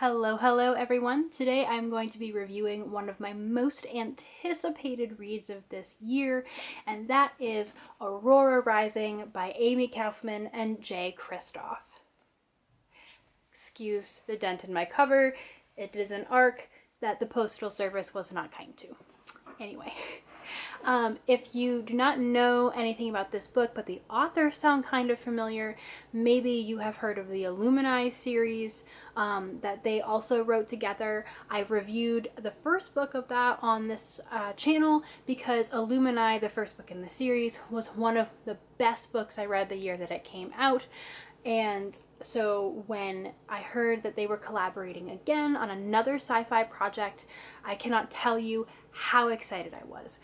Hello everyone. Today I'm going to be reviewing one of my most anticipated reads of this year, and that is Aurora Rising by Amie Kaufman and Kristoff. Excuse the dent in my cover. It is an arc that the Postal Service was not kind to. Anyway, if you do not know anything about this book, but the authors sound kind of familiar, maybe you have heard of the Illumini series that they also wrote together. I've reviewed the first book of that on this channel because Illumini, the first book in the series, was one of the best books I read the year that it came out. And so when I heard that they were collaborating again on another sci-fi project, I cannot tell you how excited I was.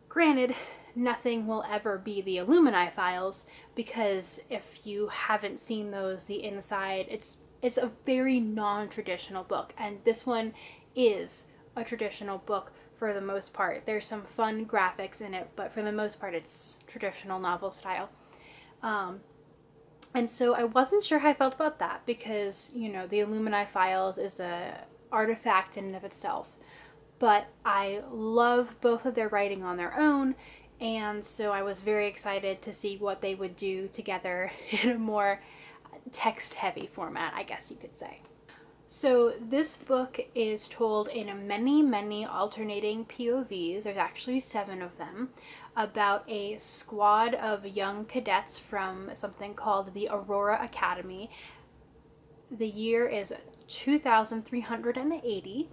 Granted, nothing will ever be the Illumini files, because if you haven't seen those, the inside, it's a very non-traditional book, and this one is a traditional book for the most part. There's some fun graphics in it, but for the most part it's traditional novel style. And so I wasn't sure how I felt about that because, you know, the Illumini files is a artifact in and of itself. But I love both of their writing on their own, and so I was very excited to see what they would do together in a more text-heavy format, I guess you could say. So this book is told in many alternating POVs, there's actually 7 of them, about a squad of young cadets from something called the Aurora Academy. The year is 2380,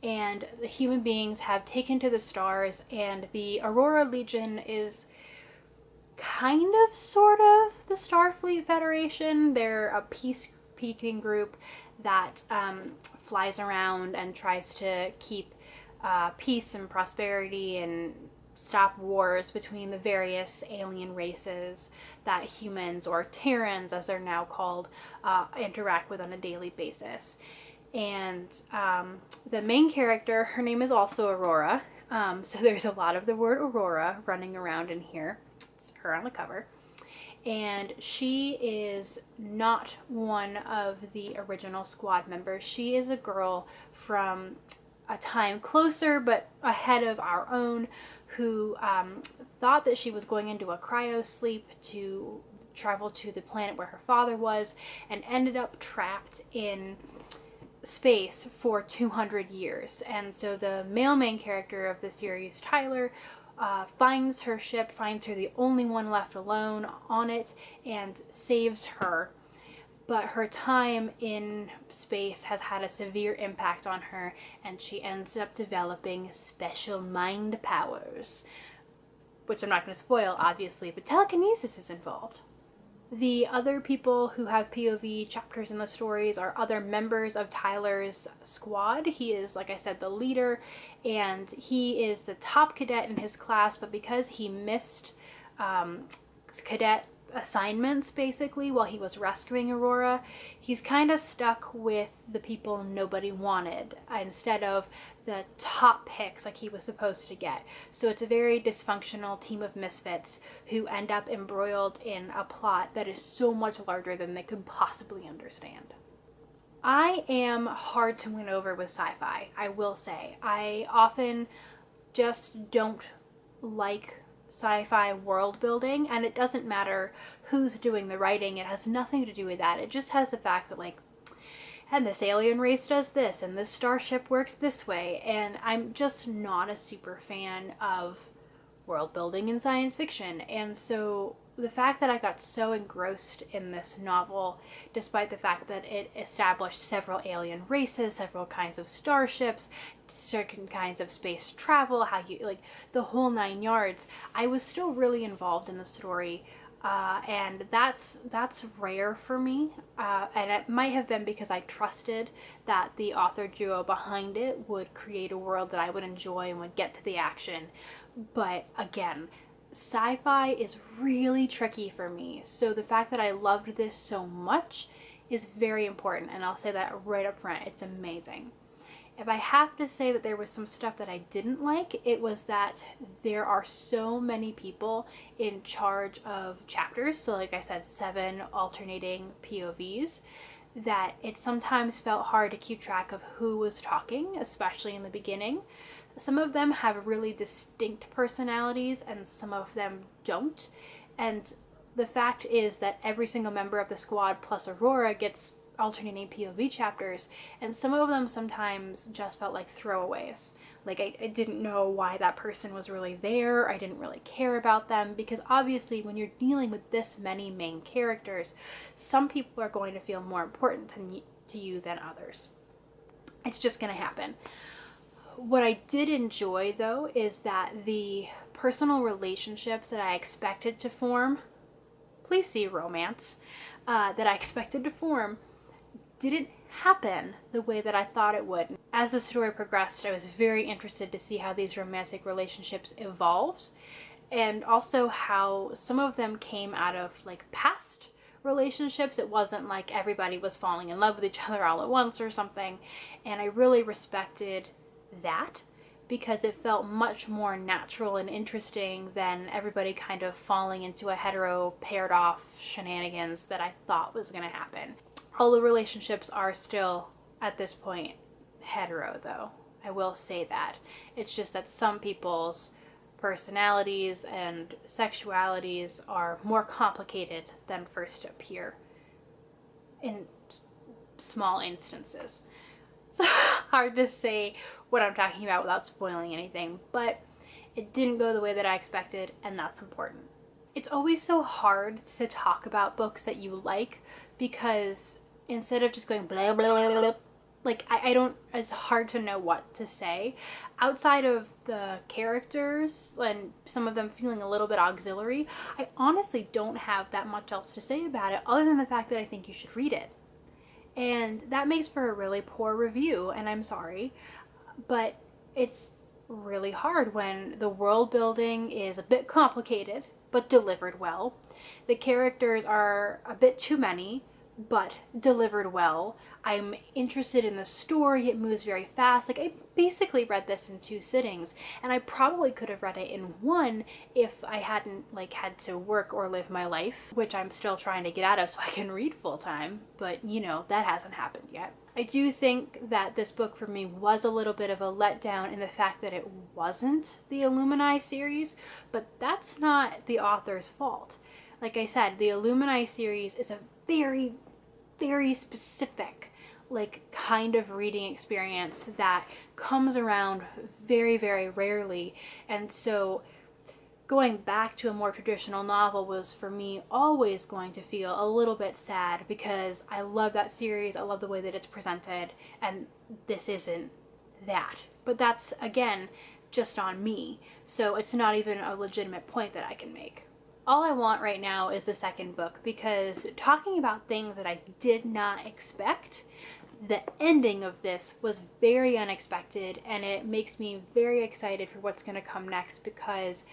and the human beings have taken to the stars, and the Aurora Legion is kind of, sort of, the Starfleet Federation. They're a peacekeeping group that flies around and tries to keep peace and prosperity and stop wars between the various alien races that humans, or Terrans as they're now called, interact with on a daily basis. And the main character, her name is also Aurora, so there's a lot of the word Aurora running around in here. It's her on the cover. And she is not one of the original squad members. She is a girl from a time closer but ahead of our own who thought that she was going into a cryo sleep to travel to the planet where her father was, and ended up trapped in space for 200 years. And so the male main character of the series, Tyler, finds her ship, finds her the only one left alone on it, and saves her. But her time in space has had a severe impact on her, and she ends up developing special mind powers, which I'm not going to spoil, obviously, but telekinesis is involved. The other people who have POV chapters in the stories are other members of Tyler's squad. He is, like I said, the leader, and he is the top cadet in his class, but because he missed cadet assignments basically while he was rescuing Aurora, he's kind of stuck with the people nobody wanted instead of the top picks like he was supposed to get. So it's a very dysfunctional team of misfits who end up embroiled in a plot that is so much larger than they could possibly understand. I am hard to win over with sci-fi, I will say. I often just don't like sci-fi world building, and it doesn't matter who's doing the writing. It has nothing to do with that. It just has the fact that, like, and this alien race does this, and this starship works this way, and I'm just not a super fan of world building in science fiction. And so the fact that I got so engrossed in this novel, despite the fact that it established several alien races, several kinds of starships, certain kinds of space travel, how you, like, the whole 9 yards, I was still really involved in the story. And that's rare for me, and it might have been because I trusted that the author duo behind it would create a world that I would enjoy and would get to the action. But again, sci-fi is really tricky for me, so the fact that I loved this so much is very important, and I'll say that right up front. It's amazing. If I have to say that there was some stuff that I didn't like, it was that there are so many people in charge of chapters. So like I said, 7 alternating POVs, that it sometimes felt hard to keep track of who was talking, especially in the beginning. Some of them have really distinct personalities and some of them don't. And the fact is that every single member of the squad plus Aurora gets alternating POV chapters, and some of them sometimes just felt like throwaways. Like I didn't know why that person was really there. I didn't really care about them, because obviously when you're dealing with this many main characters, some people are going to feel more important to you than others. It's just going to happen. What I did enjoy, though, is that the personal relationships that I expected to form, please see romance, that I expected to form, didn't happen the way that I thought it would. As the story progressed, I was very interested to see how these romantic relationships evolved, and also how some of them came out of like past relationships. It wasn't like everybody was falling in love with each other all at once or something, and I really respected that because it felt much more natural and interesting than everybody kind of falling into a hetero paired off shenanigans that I thought was going to happen. All the relationships are still, at this point, hetero, though. I will say that. It's just that some people's personalities and sexualities are more complicated than first appear in small instances. It's hard to say what I'm talking about without spoiling anything, but it didn't go the way that I expected, and that's important. It's always so hard to talk about books that you like, because instead of just going blah blah blah blah, like I don't, it's hard to know what to say outside of the characters and some of them feeling a little bit auxiliary. I honestly don't have that much else to say about it other than the fact that I think you should read it, and that makes for a really poor review, and I'm sorry, but it's really hard when the world building is a bit complicated but delivered well. The characters are a bit too many, but delivered well. I'm interested in the story. It moves very fast. Like, I basically read this in 2 sittings, and I probably could have read it in 1 if I hadn't like had to work or live my life, which I'm still trying to get out of so I can read full time, but you know, that hasn't happened yet. I do think that this book for me was a little bit of a letdown in the fact that it wasn't the Illumini series, but that's not the author's fault. Like I said, the Illumini series is a very, very specific like kind of reading experience that comes around very, very rarely, and so going back to a more traditional novel was for me always going to feel a little bit sad, because I love that series, I love the way that it's presented, and this isn't that. But that's, again, just on me, so it's not even a legitimate point that I can make. All I want right now is the second book, because talking about things that I did not expect, the ending of this was very unexpected, and it makes me very excited for what's going to come next, because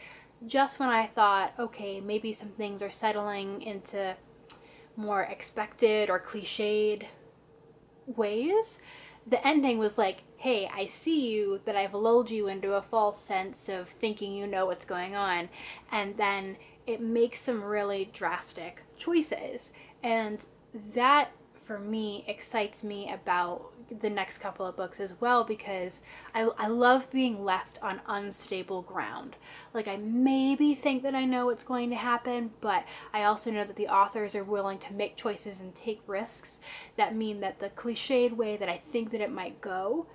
just when I thought, okay, maybe some things are settling into more expected or cliched ways, the ending was like, hey, I see you, that I've lulled you into a false sense of thinking you know what's going on, and then it makes some really drastic choices, and that for me excites me about the next couple of books as well, because I love being left on unstable ground. Like, I maybe think that I know what's going to happen, but I also know that the authors are willing to make choices and take risks that mean that the cliched way that I think that it might go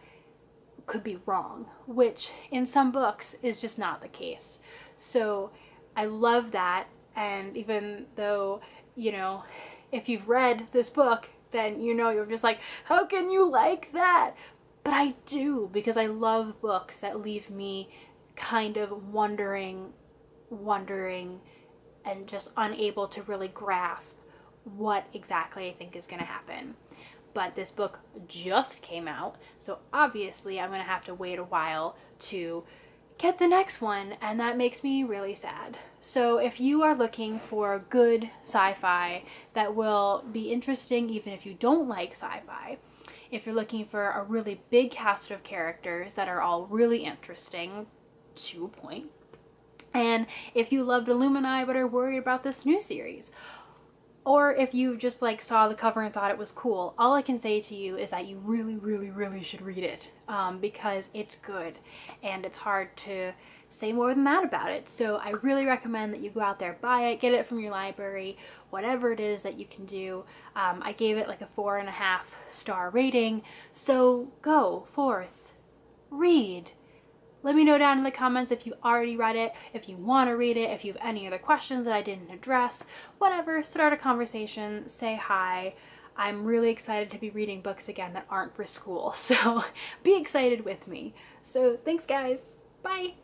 could be wrong, which in some books is just not the case. So I love that, and even though, you know, if you've read this book, then you know you're just like, how can you like that? But I do, because I love books that leave me kind of wondering, and just unable to really grasp what exactly I think is going to happen. But this book just came out, so obviously I'm going to have to wait a while to get the next one, and that makes me really sad. So if you are looking for good sci-fi that will be interesting even if you don't like sci-fi, if you're looking for a really big cast of characters that are all really interesting to a point, and if you loved Illumini but are worried about this new series, or if you just like saw the cover and thought it was cool, all I can say to you is that you really, really, really should read it, because it's good and it's hard to say more than that about it. So I really recommend that you go out there, buy it, get it from your library, whatever it is that you can do. I gave it like a 4.5-star rating. So go forth, read. Let me know down in the comments if you already read it, if you want to read it, if you have any other questions that I didn't address, whatever, start a conversation, say hi. I'm really excited to be reading books again that aren't for school, so be excited with me. So thanks guys, bye!